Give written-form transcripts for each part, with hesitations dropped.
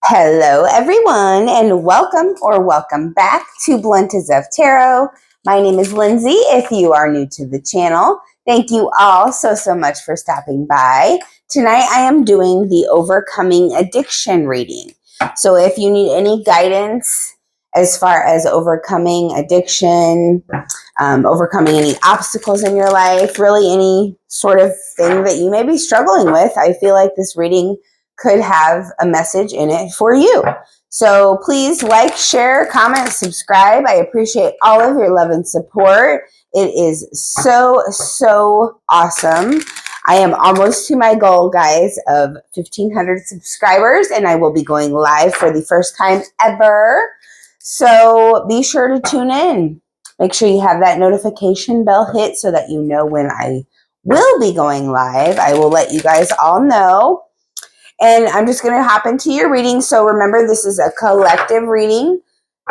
Hello, everyone, and welcome back to Blunt as of Tarot. My name is Lindsay. If you are new to the channel, thank you all so much for stopping by. Tonight, I am doing the Overcoming Addiction reading. So if you need any guidance as far as overcoming addiction, overcoming any obstacles in your life, really any sort of thing that you may be struggling with, I feel like this reading could have a message in it for you. So please like, share, comment, subscribe. I appreciate all of your love and support. It is so awesome. I am almost to my goal, guys, of 1,500 subscribers, and I will be going live for the first time ever. So be sure to tune in. Make sure you have that notification bell hit so that you know when I will be going live. I will let you guys all know. And I'm just going to hop into your reading. So remember, this is a collective reading.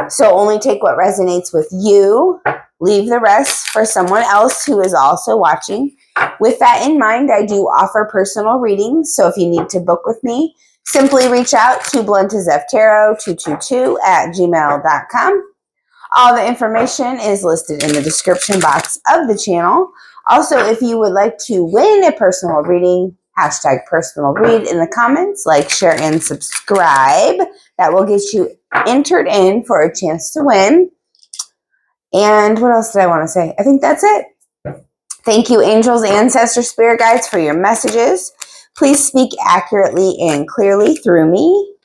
So only take what resonates with you. Leave the rest for someone else who is also watching. With that in mind, I do offer personal readings. So if you need to book with me, simply reach out to bluntazoftarot222@gmail.com. All the information is listed in the description box of the channel. Also, if you would like to win a personal reading, hashtag personal read in the comments, like, share, and subscribe. That will get you entered in for a chance to win. And what else did I want to say? I think that's it. Thank you, angels, ancestors, spirit guides, for your messages. Please speak accurately and clearly through me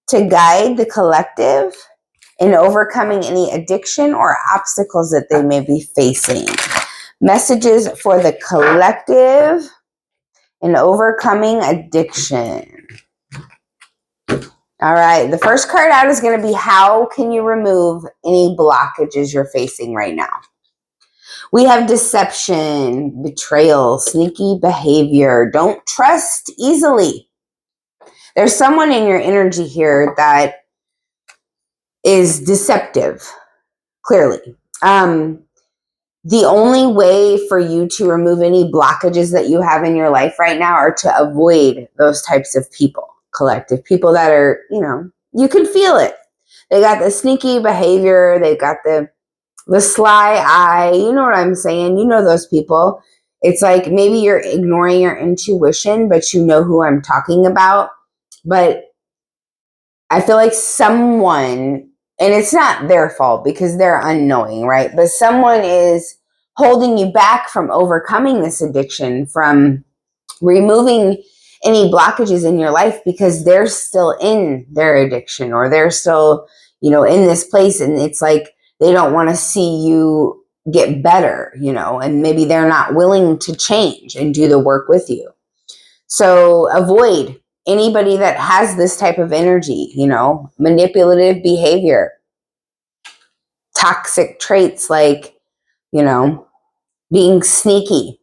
to guide the collective in overcoming any addiction or obstacles that they may be facing. Messages for the collective in overcoming addiction. All right, the first card out is going to be, how can you remove any blockages you're facing right now? We have deception, betrayal, sneaky behavior. Don't trust easily. There's someone in your energy here that is deceptive, clearly. The only way for you to remove any blockages that you have in your life right now are to avoid those types of people, collective people that are, you can feel it. They got the sneaky behavior. They've got the sly eye. You know what I'm saying? You know those people. It's like maybe you're ignoring your intuition, but you know who I'm talking about. But I feel like someone, and it's not their fault because they're unknowing, right? But someone is holding you back from overcoming this addiction, from removing any blockages in your life because they're still in their addiction, or they're still, in this place. And it's like they don't want to see you get better, and maybe they're not willing to change and do the work with you. So avoid anybody that has this type of energy, manipulative behavior, toxic traits like, being sneaky.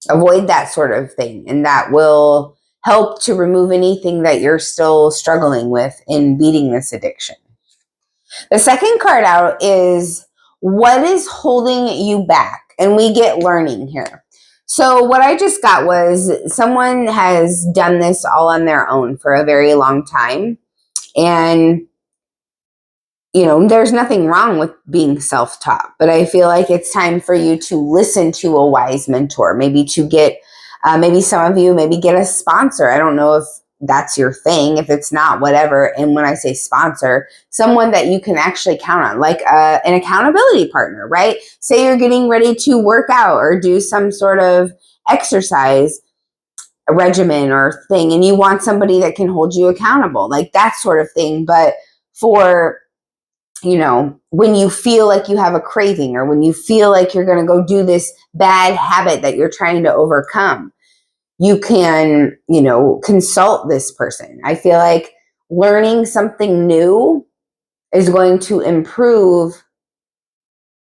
Avoid that sort of thing, and that will help to remove anything that you're still struggling with in beating this addiction. The second card out is, what is holding you back? And we get learning here. So what I just got was, someone has done this all on their own for a very long time. And, there's nothing wrong with being self-taught, but I feel like it's time for you to listen to a wise mentor, maybe to get, maybe some of you, maybe get a sponsor. I don't know if that's your thing. If it's not, whatever. And when I say sponsor, someone that you can actually count on, like an accountability partner, right? Say you're getting ready to work out or do some sort of exercise regimen or thing, and you want somebody that can hold you accountable, like that sort of thing. But for, when you feel like you have a craving, or when you feel like you're going to go do this bad habit that you're trying to overcome, you can, consult this person. I feel like learning something new is going to improve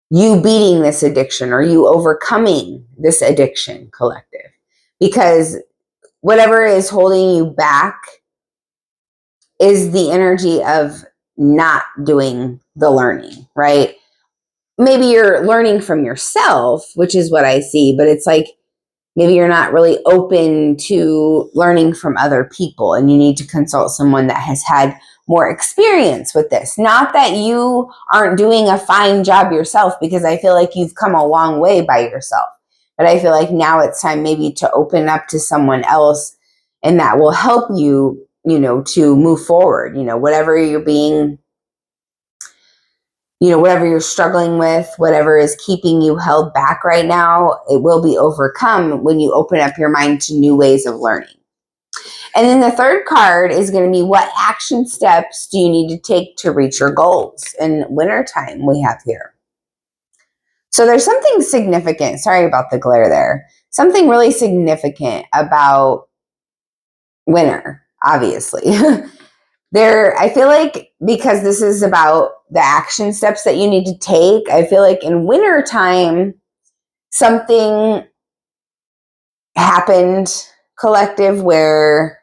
you beating this addiction, or you overcoming this addiction, collective. Because whatever is holding you back is the energy of not doing the learning, right? Maybe you're learning from yourself, which is what I see, but it's like Maybe you're not really open to learning from other people and you need to consult someone that has had more experience with this. Not that you aren't doing a fine job yourself, because I feel like you've come a long way by yourself. But I feel like now it's time maybe to open up to someone else, and that will help you, to move forward, whatever you're being, whatever you're struggling with, whatever is keeping you held back right now, it will be overcome when you open up your mind to new ways of learning. And then the third card is going to be, what action steps do you need to take to reach your goals? In wintertime, we have here. So there's something significant. Sorry about the glare there. Something really significant about winter, obviously. I feel like, because this is about the action steps that you need to take, I feel like in wintertime, something happened, collective, where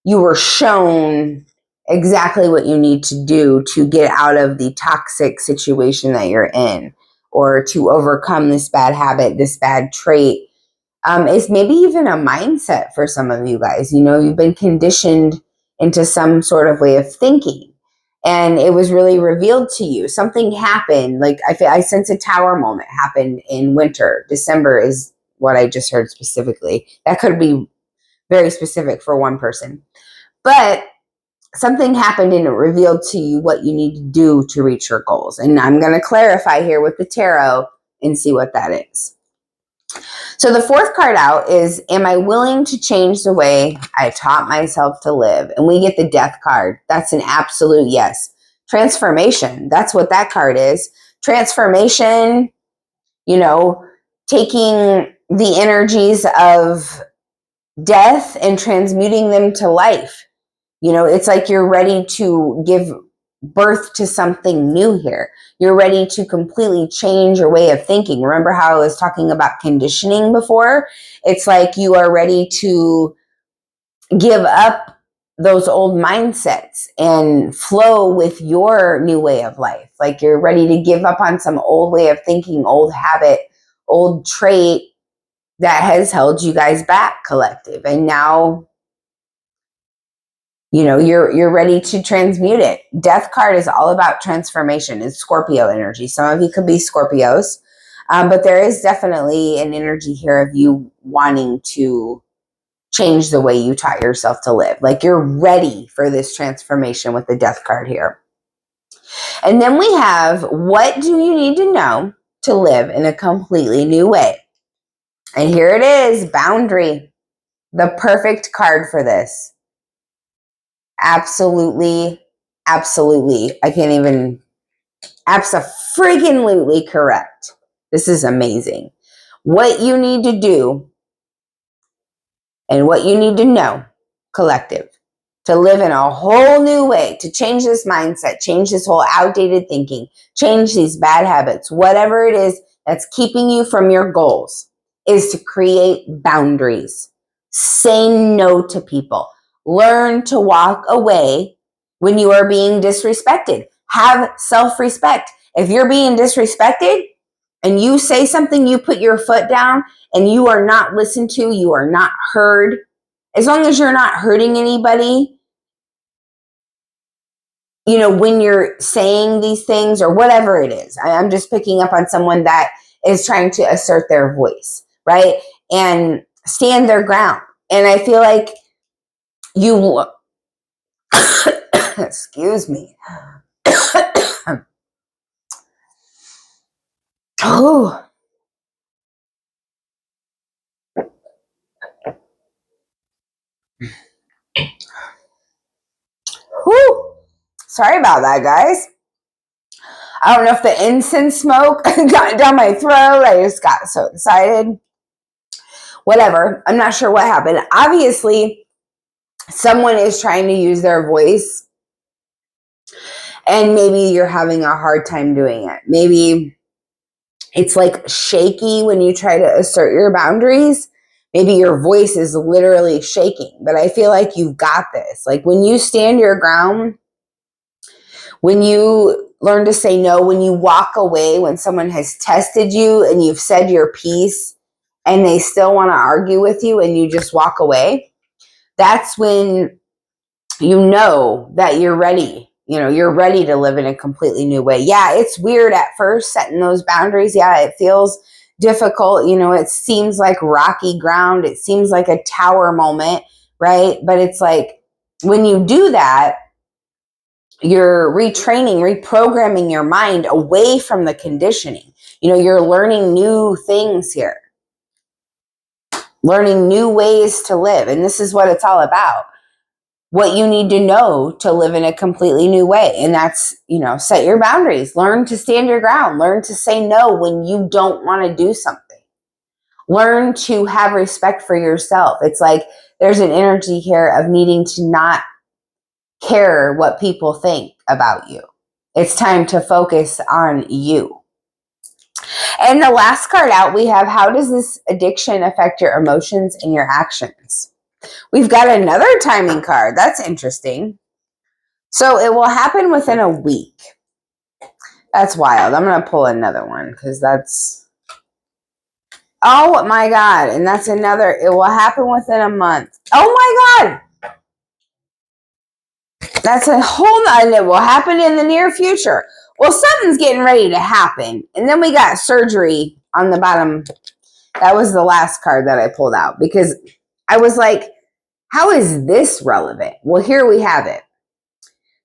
you were shown exactly what you need to do to get out of the toxic situation that you're in, or to overcome this bad habit, this bad trait. It's maybe even a mindset for some of you guys. You've been conditioned into some sort of way of thinking, and it was really revealed to you. Something happened. Like I sense a tower moment happened in winter. December is what I just heard specifically. That could be very specific for one person. But something happened and it revealed to you what you need to do to reach your goals. And I'm going to clarify here with the tarot and see what that is. So the fourth card out is, am I willing to change the way I taught myself to live? And we get the Death card. That's an absolute yes. Transformation. That's what that card is. Transformation, taking the energies of death and transmuting them to life. It's like you're ready to give birth to something new here. You're ready to completely change your way of thinking. Remember how I was talking about conditioning before? It's like you are ready to give up those old mindsets and flow with your new way of life. Like you're ready to give up on some old way of thinking, old habit, old trait that has held you guys back, collective. And now you're ready to transmute it. Death card is all about transformation. It's Scorpio energy. Some of you could be Scorpios, but there is definitely an energy here of you wanting to change the way you taught yourself to live. Like you're ready for this transformation with the Death card here. And then we have, what do you need to know to live in a completely new way? And here it is, boundary. The perfect card for this. Absolutely. I can't even. Abso-freaking-lutely correct. This is amazing. What you need to do and what you need to know, collective, to live in a whole new way, to change this mindset, change this whole outdated thinking, change these bad habits, whatever it is that's keeping you from your goals, is to create boundaries. Say no to people. Learn to walk away when you are being disrespected. Have self-respect. If you're being disrespected and you say something, you put your foot down and you are not listened to, you are not heard, as long as you're not hurting anybody, when you're saying these things or whatever it is. I'm just picking up on someone that is trying to assert their voice, right? And stand their ground. And I feel like you, excuse me. Oh. Whew. Sorry about that, guys. I don't know if the incense smoke got down my throat. I just got so excited. Whatever. I'm not sure what happened. Obviously, someone is trying to use their voice and maybe you're having a hard time doing it. Maybe it's like shaky when you try to assert your boundaries. Maybe your voice is literally shaking, but I feel like you've got this. Like when you stand your ground, when you learn to say no, when you walk away, when someone has tested you and you've said your piece and they still want to argue with you and you just walk away, that's when you know that you're ready. You're ready to live in a completely new way. Yeah, it's weird at first setting those boundaries. Yeah, it feels difficult. It seems like rocky ground. It seems like a tower moment, right? But it's like when you do that, you're reprogramming your mind away from the conditioning. You're learning new things here, learning new ways to live. And this is what it's all about. What you need to know to live in a completely new way. And that's, set your boundaries, learn to stand your ground, learn to say no when you don't want to do something, learn to have respect for yourself. It's like there's an energy here of needing to not care what people think about you. It's time to focus on you. And the last card out, we have, how does this addiction affect your emotions and your actions? We've got another timing card. That's interesting. So it will happen within a week. That's wild. I'm going to pull another one because that's... Oh my God. And that's another. It will happen within a month. Oh my God. That's a whole nother. It will happen in the near future. Well, something's getting ready to happen. And then we got surgery on the bottom. That was the last card that I pulled out because I was like, how is this relevant? Well, here we have it.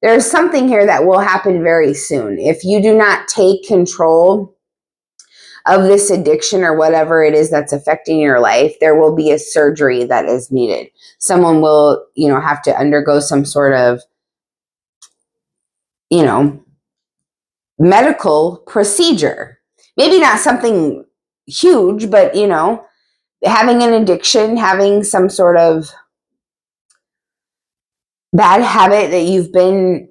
There's something here that will happen very soon. If you do not take control of this addiction or whatever it is that's affecting your life, there will be a surgery that is needed. Someone will, have to undergo some sort of, medical procedure. Maybe not something huge, but, having an addiction, having some sort of bad habit that you've been,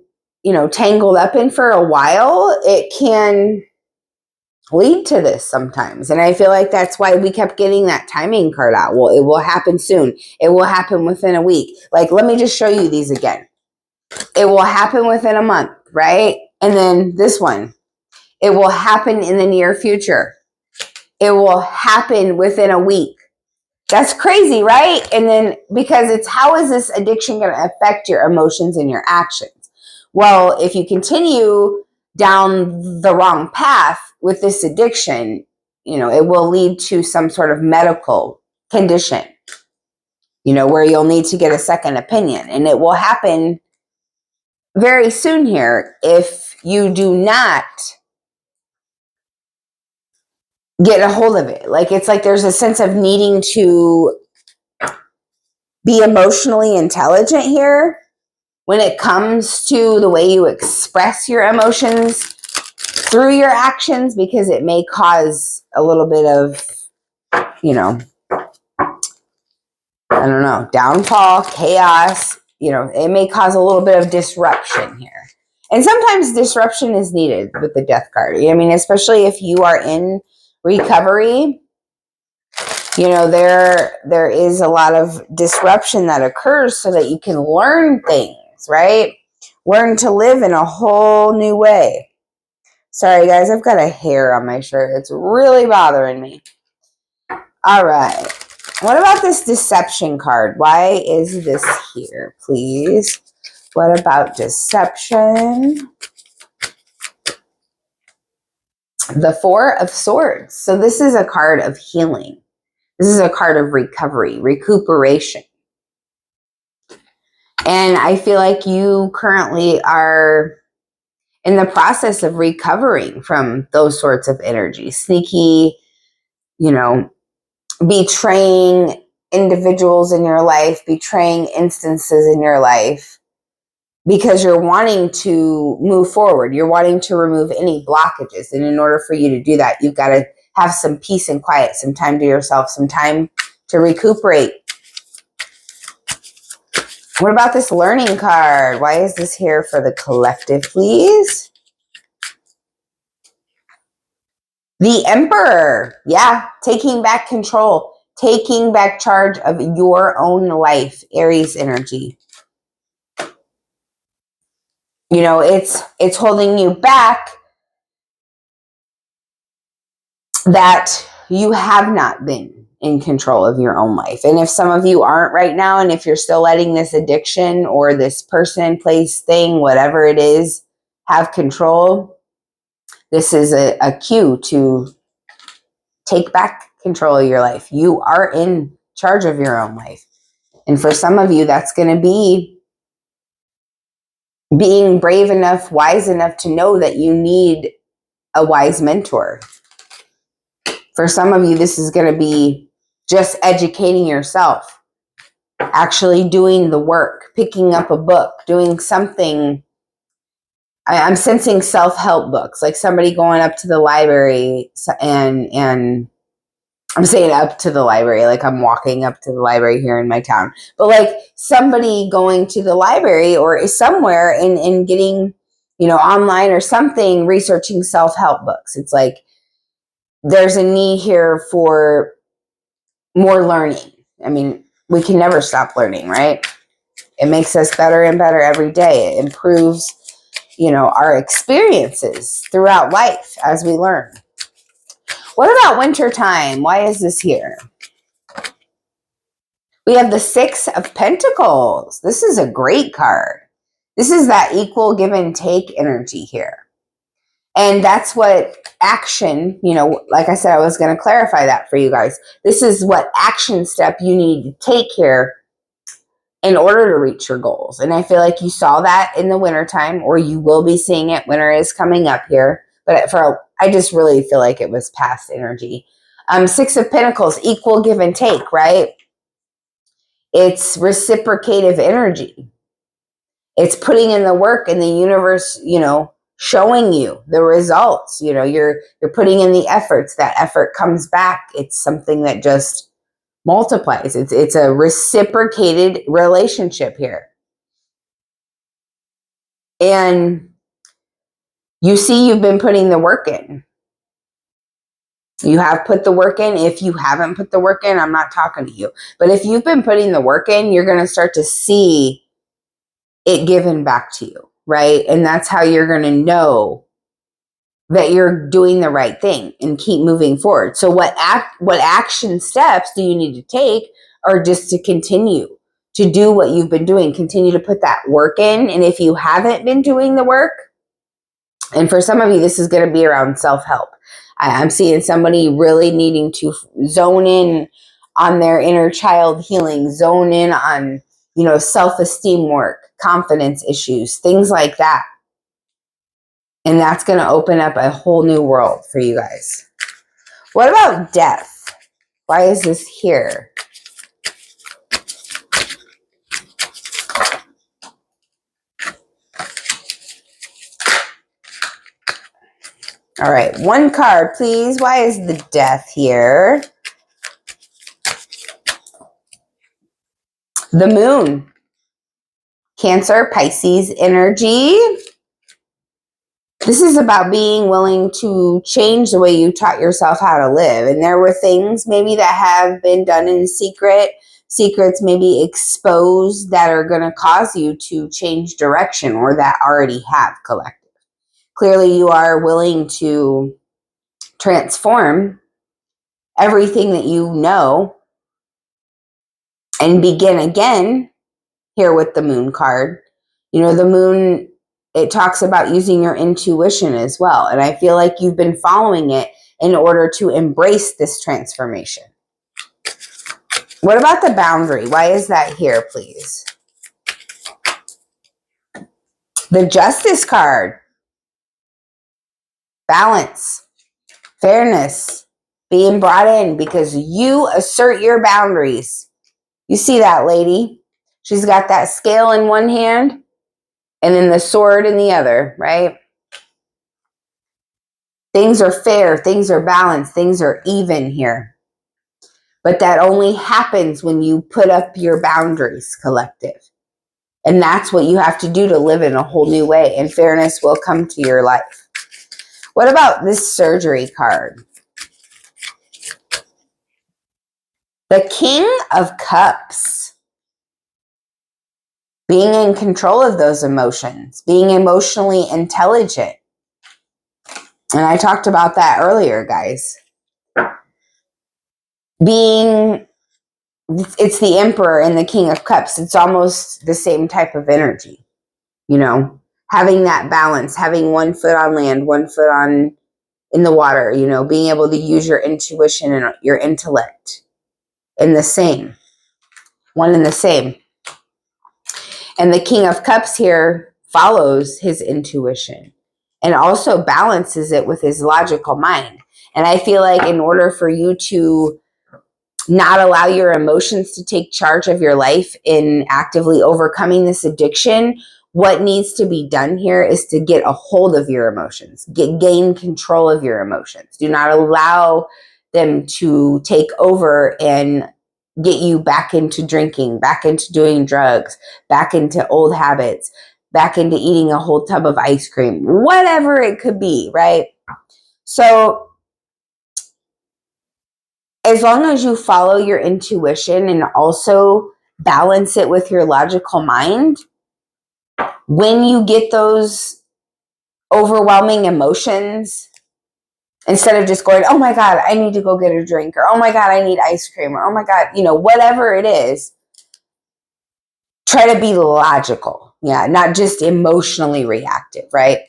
tangled up in for a while, it can lead to this sometimes. And I feel like that's why we kept getting that timing card out. Well, it will happen soon. It will happen within a week. Like, let me just show you these again. It will happen within a month, right? And then this one, it will happen in the near future. It will happen within a week. That's crazy, right? And then because it's, how is this addiction going to affect your emotions and your actions? Well, if you continue down the wrong path with this addiction, it will lead to some sort of medical condition, where you'll need to get a second opinion. And it will happen very soon here if you do not get a hold of it. Like, it's like there's a sense of needing to be emotionally intelligent here when it comes to the way you express your emotions through your actions, because it may cause a little bit of, downfall, chaos. It may cause a little bit of disruption here. And sometimes disruption is needed with the death card. Especially if you are in recovery, there is a lot of disruption that occurs so that you can learn things, right? Learn to live in a whole new way. Sorry, guys, I've got a hair on my shirt. It's really bothering me. All right. What about this deception card? Why is this here, please? What about deception? The Four of Swords. So this is a card of healing. This is a card of recovery, recuperation. And I feel like you currently are in the process of recovering from those sorts of energies. Sneaky, betraying individuals in your life, betraying instances in your life, because you're wanting to move forward. You're wanting to remove any blockages. And in order for you to do that, you've got to have some peace and quiet, some time to yourself, some time to recuperate. What about this learning card? Why is this here for the collective, please? The Emperor. Yeah, taking back control, taking back charge of your own life, Aries energy. It's holding you back that you have not been in control of your own life. And if some of you aren't right now, and if you're still letting this addiction or this person, place, thing, whatever it is, have control, this is a cue to take back control of your life. You are in charge of your own life. And for some of you, that's going to be being brave enough, wise enough to know that you need a wise mentor. For some of you, this is going to be just educating yourself, actually doing the work, picking up a book, doing something. I'm sensing self-help books, like somebody going up to the library and I'm saying up to the library, like I'm walking up to the library here in my town, but like somebody going to the library or somewhere and getting, online or something, researching self-help books. It's like there's a need here for more learning. I mean, we can never stop learning, right? It makes us better and better every day. It improves, our experiences throughout life as we learn. What about winter time? Why is this here? We have the Six of Pentacles. This is a great card. This is that equal give and take energy here. And that's what action, like I said, I was going to clarify that for you guys. This is what action step you need to take here in order to reach your goals. And I feel like you saw that in the wintertime, or you will be seeing it. Winter is coming up here. But I just really feel like it was past energy. Six of Pentacles, equal give and take, right? It's reciprocative energy. It's putting in the work, and the universe, showing you the results. You're putting in the efforts. That effort comes back. It's something that just multiplies. It's a reciprocated relationship here. And you see, you've been putting the work in. You have put the work in. If you haven't put the work in, I'm not talking to you. But if you've been putting the work in, you're going to start to see it given back to you, right? And that's how you're going to know that you're doing the right thing and keep moving forward. So what action steps do you need to take, or just to continue to do what you've been doing, continue to put that work in. And if you haven't been doing the work, and for some of you, this is going to be around self-help. I'm seeing somebody really needing to zone in on their inner child healing, zone in on, self-esteem work, confidence issues, things like that. And that's going to open up a whole new world for you guys. What about death? Why is this here? All right, one card, please. Why is the death here? The moon. Cancer, Pisces energy. This is about being willing to change the way you taught yourself how to live. And there were things maybe that have been done in secret, secrets maybe exposed, that are going to cause you to change direction, or that already have, collective. Clearly, you are willing to transform everything that you know and begin again here with the moon card. The moon, it talks about using your intuition as well. And I feel like you've been following it in order to embrace this transformation. What about the boundary? Why is that here, please? The Justice card. Balance, fairness, being brought in because you assert your boundaries. You see that lady? She's got that scale in one hand and then the sword in the other, right? Things are fair, things are balanced, things are even here. But that only happens when you put up your boundaries, collective. And that's what you have to do to live in a whole new way, and fairness will come to your life. What about this surgery card? The King of Cups. Being in control of those emotions, being emotionally intelligent. And I talked about that earlier, guys. being, it's the Emperor and the King of Cups. It's almost the same type of energy, you know, having that balance, having one foot on land, one foot on in the water, you know, being able to use your intuition and your intellect in the same, one and the same. And the King of Cups here follows his intuition and also balances it with his logical mind. And I feel like in order for you to not allow your emotions to take charge of your life in actively overcoming this addiction, what needs to be done here is to get a hold of your emotions, gain control of your emotions. Do not allow them to take over and get you back into drinking, back into doing drugs, back into old habits, back into eating a whole tub of ice cream, whatever it could be, right? So as long as you follow your intuition and also balance it with your logical mind, when you get those overwhelming emotions, instead of just going, oh my God, I need to go get a drink, or oh my God, I need ice cream, or oh my God, you know, whatever it is, try to be logical. Yeah, not just emotionally reactive, right?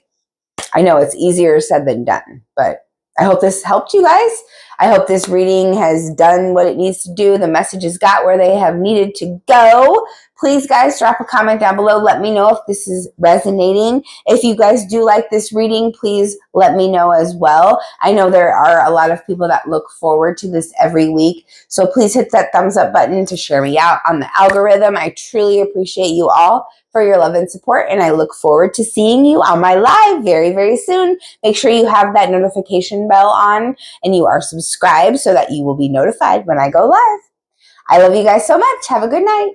I know it's easier said than done, but I hope this helped you guys. I hope this reading has done what it needs to do. The messages got where they have needed to go. Please, guys, drop a comment down below. Let me know if this is resonating. If you guys do like this reading, please let me know as well. I know there are a lot of people that look forward to this every week. So please hit that thumbs up button to share me out on the algorithm. I truly appreciate you all for your love and support, and I look forward to seeing you on my live very, very soon. Make sure you have that notification bell on and you are subscribed so that you will be notified when I go live. I love you guys so much. Have a good night.